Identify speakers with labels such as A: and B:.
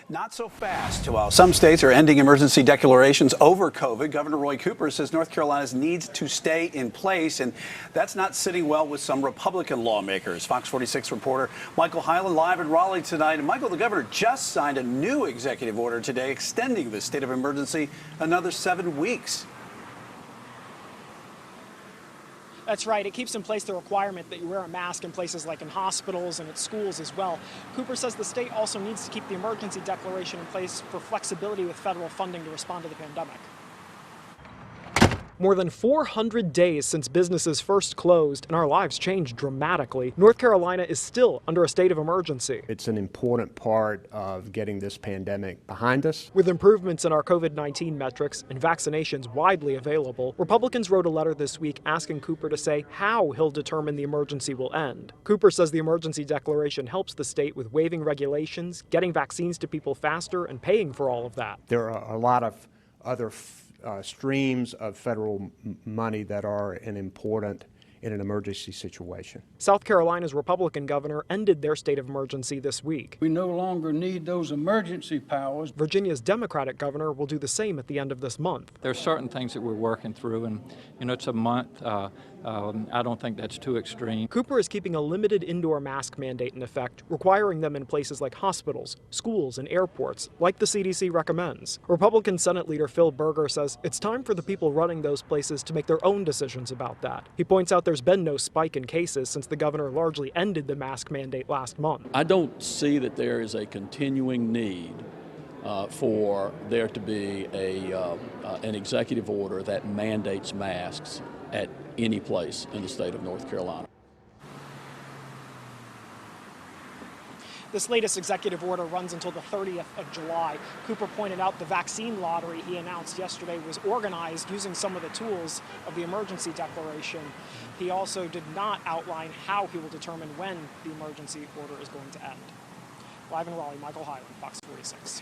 A: Not so fast. While some states are ending emergency declarations over COVID, Governor Roy Cooper says North Carolina's needs to stay in place, and that's not sitting well with some Republican lawmakers. Fox 46 reporter Michael Hyland live in Raleigh tonight. And Michael, the governor just signed a new executive order today extending the state of emergency another 7 weeks.
B: That's right. It keeps in place the requirement that you wear a mask in places like in hospitals and at schools as well. Cooper says the state also needs to keep the emergency declaration in place for flexibility with federal funding to respond to the pandemic. More than 400 days since businesses first closed and our lives changed dramatically, North Carolina is still under a state of emergency.
C: It's an important part of getting this pandemic behind us.
B: With improvements in our COVID-19 metrics and vaccinations widely available, Republicans wrote a letter this week asking Cooper to say how he'll determine the emergency will end. Cooper says the emergency declaration helps the state with waiving regulations, getting vaccines to people faster, and paying for all of that.
C: There are a lot of other streams of federal money that are important in an emergency situation.
B: South Carolina's Republican governor ended their state of emergency this week.
D: We no longer need those emergency powers.
B: Virginia's Democratic governor will do the same at the end of this month.
E: There are certain things that we're working through, and it's a month. I don't think that's too extreme.
B: Cooper is keeping a limited indoor mask mandate in effect, requiring them in places like hospitals, schools, and airports, like the CDC recommends. Republican Senate leader Phil Berger says it's time for the people running those places to make their own decisions about that. He points out there's been no spike in cases since the governor largely ended the mask mandate last month.
F: I don't see that there is a continuing need for there to be an executive order that mandates masks at any place in the state of North Carolina.
B: This latest executive order runs until the 30th of July. Cooper pointed out the vaccine lottery he announced yesterday was organized using some of the tools of the emergency declaration. He also did not outline how he will determine when the emergency order is going to end. Live in Raleigh, Michael Hyland, Fox 46.